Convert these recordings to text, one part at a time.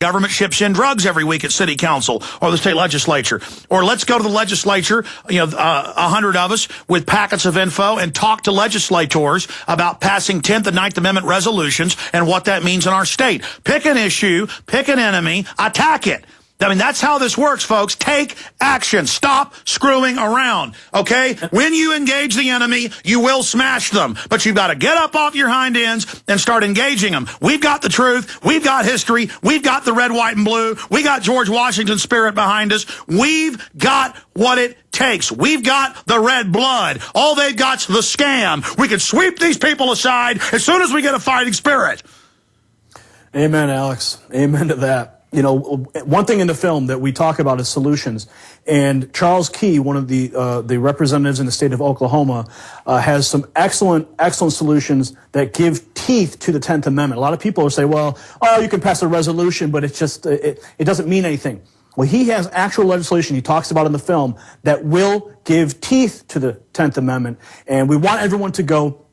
Government ships in drugs every week at city council or the state legislature. Or let's go to the legislature, 100 of us with packets of info and talk to legislators about passing 10th and 9th Amendment resolutions and what that means in our state. Pick an issue, pick an enemy, attack it. I mean, that's how this works, folks. Take action. Stop screwing around, okay? When you engage the enemy, you will smash them. But you've got to get up off your hind ends and start engaging them. We've got the truth. We've got history. We've got the red, white, and blue. We got George Washington's spirit behind us. We've got what it takes. We've got the red blood. All they've got's the scam. We can sweep these people aside as soon as we get a fighting spirit. Amen, Alex. Amen to that. You know, one thing in the film that we talk about is solutions. And Charles Key, one of the representatives in the state of Oklahoma, has some excellent solutions that give teeth to the 10th Amendment. A lot of people will say, well, you can pass a resolution, but it's just, it doesn't mean anything. Well, he has actual legislation he talks about in the film that will give teeth to the 10th Amendment. And we want everyone to go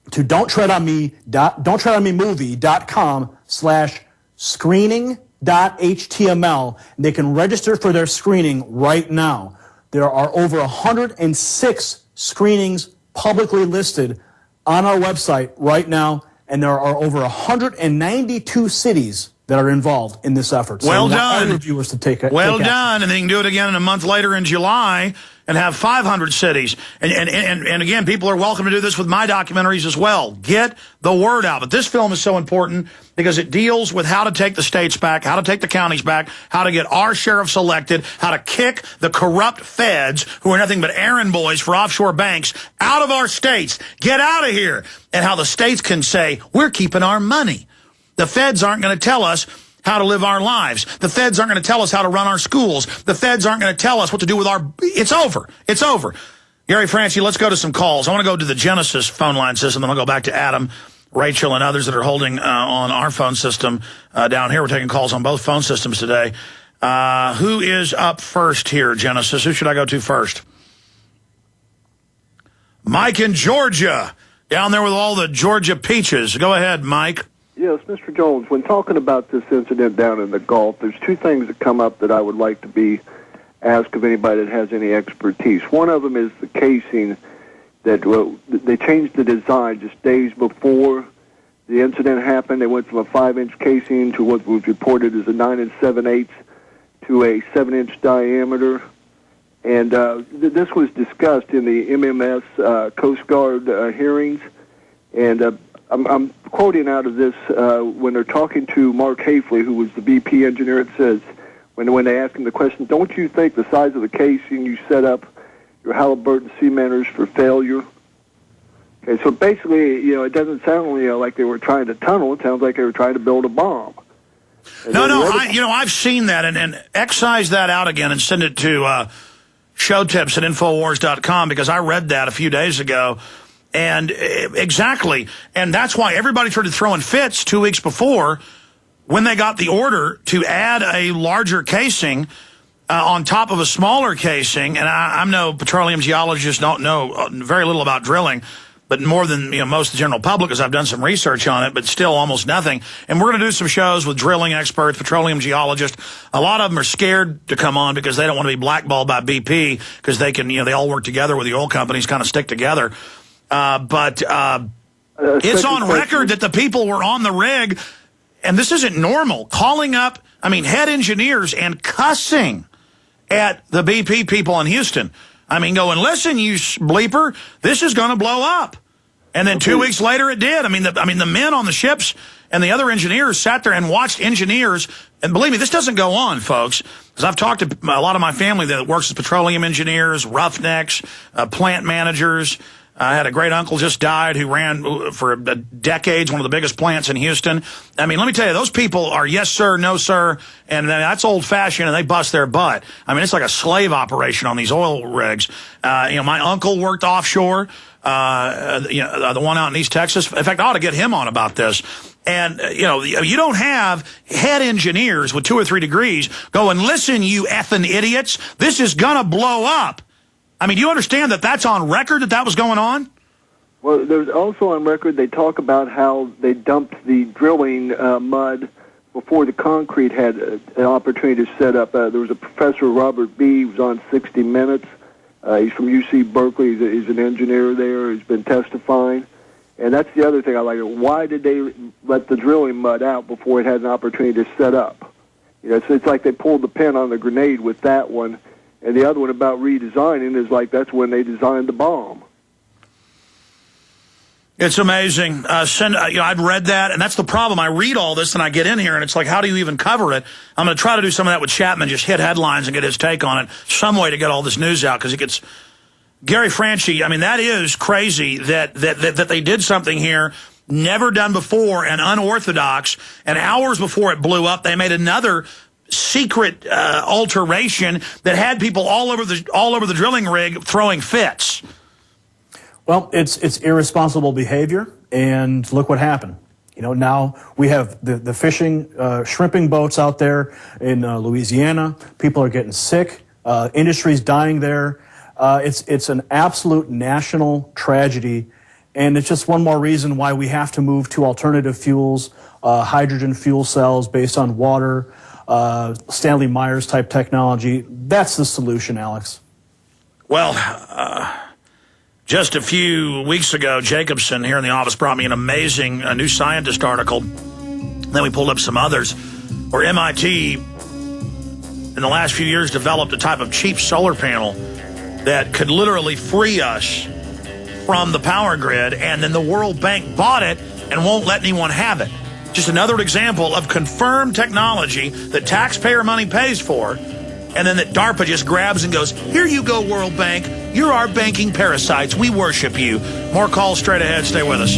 to don'ttreadonme.com/screening.html. They can register for their screening right now. There are over 106 screenings publicly listed on our website right now, and there are over 192 cities that are involved in this effort. So well done. Viewers to take it. Well done, and then you can do it again a month later in July and have 500 cities. And again, people are welcome to do this with my documentaries as well. Get the word out. But this film is so important because it deals with how to take the states back, how to take the counties back, how to get our sheriffs elected, how to kick the corrupt feds, who are nothing but errand boys for offshore banks, out of our states. Get out of here. And how the states can say, we're keeping our money. The feds aren't going to tell us how to live our lives. The feds aren't going to tell us how to run our schools. The feds aren't going to tell us what to do with our... It's over. It's over. Gary Franchi, let's go to some calls. I want to go to the Genesis phone line system, then I'll go back to Adam, Rachel, and others that are holding on our phone system down here. We're taking calls on both phone systems today. Who is up first here, Genesis? Who should I go to first? Mike in Georgia, down there with all the Georgia peaches. Go ahead, Mike. Yes, Mr. Jones, when talking about this incident down in the Gulf, there's two things that come up that I would like to be asked of anybody that has any expertise. One of them is the casing that they changed the design just days before the incident happened. They went from a 5-inch casing to what was reported as a 9 7/8 to a 7-inch diameter. And this was discussed in the MMS Coast Guard hearings. And I'm quoting out of this when they're talking to Mark Hafley, who was the BP engineer. It says, when they ask him the question, don't you think the size of the casing you set up your Halliburton cementers for failure? Okay, so basically, it doesn't sound like they were trying to tunnel. It sounds like they were trying to build a bomb. And I've seen that, and excise that out again and send it to showtips@infowars.com, because I read that a few days ago. And exactly, and that's why everybody started throwing fits 2 weeks before when they got the order to add a larger casing on top of a smaller casing. And I'm no petroleum geologist, don't know very little about drilling, but more than most of the general public, because I've done some research on it, but still almost nothing. And we're going to do some shows with drilling experts, petroleum geologists. A lot of them are scared to come on because they don't want to be blackballed by BP, because they can, they all work together with the oil companies, kind of stick together. But it's on record that the people were on the rig, and this isn't normal, calling up, head engineers and cussing at the BP people in Houston. Going, listen, you bleeper, this is going to blow up. And then 2 weeks later, it did. The men on the ships and the other engineers sat there and watched engineers. And believe me, this doesn't go on, folks, because I've talked to a lot of my family that works as petroleum engineers, roughnecks, plant managers. I had a great uncle just died who ran for decades one of the biggest plants in Houston. Let me tell you, those people are yes, sir, no, sir, and that's old-fashioned, and they bust their butt. It's like a slave operation on these oil rigs. My uncle worked offshore, the one out in East Texas. In fact, I ought to get him on about this. And, you don't have head engineers with 2 or 3 degrees going, listen, you effing idiots, this is going to blow up. Do you understand that that's on record that was going on? Well, there's also on record they talk about how they dumped the drilling mud before the concrete had an opportunity to set up. There was a professor, Robert B., who was on 60 Minutes. He's from UC Berkeley. He's an engineer there. He's been testifying. And that's the other thing I like. Why did they let the drilling mud out before it had an opportunity to set up? You know, it's like they pulled the pin on the grenade with that one. And the other one about redesigning is like that's when they designed the bomb. It's amazing. I'd read that, and that's the problem. I read all this, and I get in here, and it's like, how do you even cover it? I'm going to try to do some of that with Chapman, just hit headlines and get his take on it, some way to get all this news out, because it gets... Gary Franchi, I mean, that is crazy that they did something here never done before and unorthodox, and hours before it blew up, they made another secret alteration that had people all over the drilling rig throwing fits. Well, it's irresponsible behavior, and look what happened. You know, now we have the fishing, shrimping boats out there in Louisiana. People are getting sick. Industry's dying there. It's an absolute national tragedy, and it's just one more reason why we have to move to alternative fuels, hydrogen fuel cells based on water, Stanley Myers type technology. That's the solution, Alex. Well, just a few weeks ago, Jacobson here in the office brought me an amazing New Scientist article. Then we pulled up some others where MIT in the last few years developed a type of cheap solar panel that could literally free us from the power grid, and then the World Bank bought it and won't let anyone have it. Just another example of confirmed technology that taxpayer money pays for, and then that DARPA just grabs and goes, here you go, World Bank. You're our banking parasites. We worship you. More calls straight ahead. Stay with us.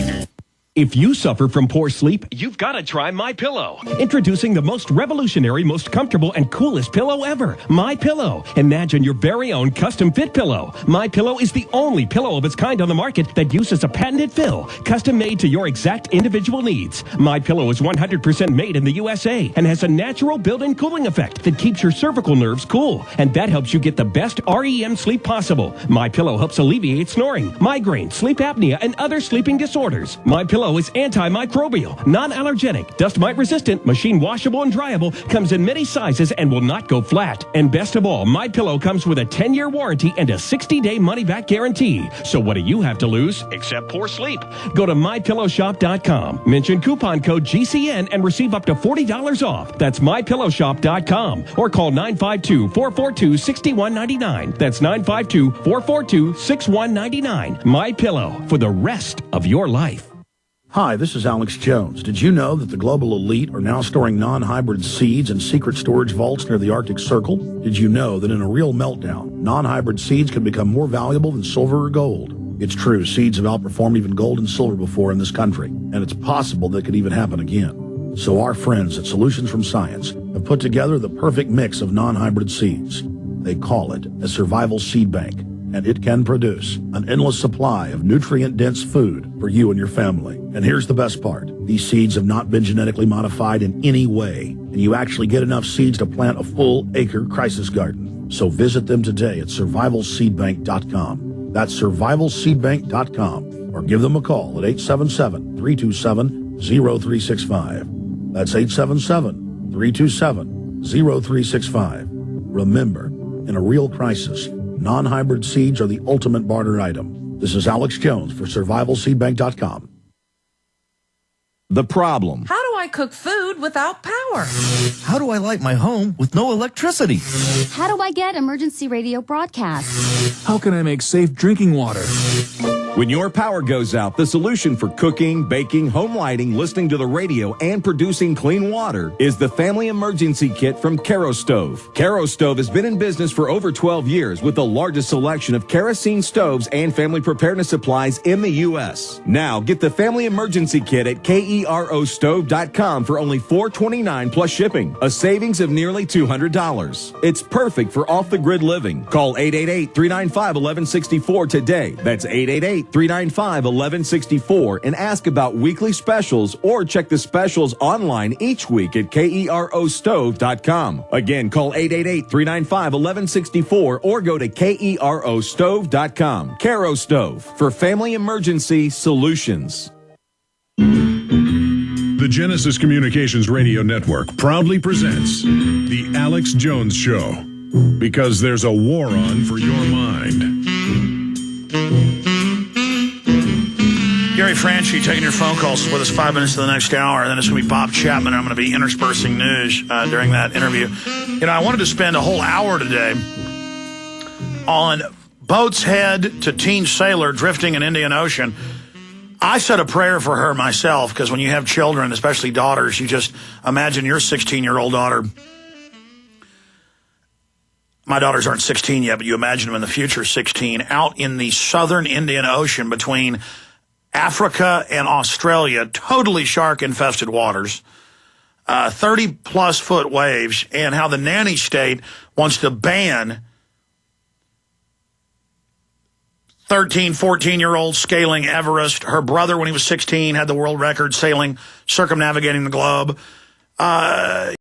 If you suffer from poor sleep, you've got to try MyPillow. Introducing the most revolutionary, most comfortable, and coolest pillow ever, MyPillow. Imagine your very own custom-fit pillow. MyPillow is the only pillow of its kind on the market that uses a patented fill, custom-made to your exact individual needs. MyPillow is 100% made in the USA and has a natural built-in cooling effect that keeps your cervical nerves cool, and that helps you get the best REM sleep possible. MyPillow helps alleviate snoring, migraine, sleep apnea, and other sleeping disorders. MyPillow is antimicrobial, non-allergenic, dust mite resistant, machine washable and dryable, comes in many sizes and will not go flat. And best of all, MyPillow comes with a 10-year warranty and a 60-day money-back guarantee. So what do you have to lose except poor sleep? Go to MyPillowShop.com, mention coupon code GCN and receive up to $40 off. That's MyPillowShop.com, or call 952-442-6199. That's 952-442-6199. MyPillow, for the rest of your life. Hi, this is Alex Jones. Did you know that the global elite are now storing non-hybrid seeds in secret storage vaults near the Arctic Circle? Did you know that in a real meltdown, non-hybrid seeds can become more valuable than silver or gold? It's true, seeds have outperformed even gold and silver before in this country, and it's possible that could even happen again. So our friends at Solutions from Science have put together the perfect mix of non-hybrid seeds. They call it a survival seed bank, and it can produce an endless supply of nutrient-dense food for you and your family. And here's the best part. These seeds have not been genetically modified in any way, and you actually get enough seeds to plant a full-acre crisis garden. So visit them today at survivalseedbank.com. That's survivalseedbank.com, or give them a call at 877-327-0365. That's 877-327-0365. Remember, in a real crisis, non-hybrid seeds are the ultimate barter item. This is Alex Jones for survivalseedbank.com. The problem. How do I cook food without power? How do I light my home with no electricity? How do I get emergency radio broadcasts? How can I make safe drinking water? When your power goes out, the solution for cooking, baking, home lighting, listening to the radio, and producing clean water is the Family Emergency Kit from Karo Stove. Karo Stove has been in business for over 12 years with the largest selection of kerosene stoves and family preparedness supplies in the U.S. Now, get the Family Emergency Kit at KEROstove.com for only $429 plus shipping, a savings of nearly $200. It's perfect for off-the-grid living. Call 888-395-1164 today. That's 888-395-1164 and ask about weekly specials or check the specials online each week at KEROstove.com. Again, call 888-395-1164 or go to KEROstove.com. Karo Stove for family emergency solutions. The Genesis Communications Radio Network proudly presents The Alex Jones Show, because there's a war on for your mind. Gary Franchi taking your phone calls with us 5 minutes to the next hour, and then it's going to be Bob Chapman. I'm going to be interspersing news during that interview. You know, I wanted to spend a whole hour today on Boat's Head to teen sailor drifting in Indian Ocean. I said a prayer for her myself, because when you have children, especially daughters, you just imagine your 16-year-old daughter. My daughters aren't 16 yet, but you imagine them in the future 16, out in the southern Indian Ocean between Africa and Australia, totally shark-infested waters, 30-plus foot waves, and how the nanny state wants to ban 13, 14-year-old scaling Everest. Her brother, when he was 16, had the world record sailing, circumnavigating the globe.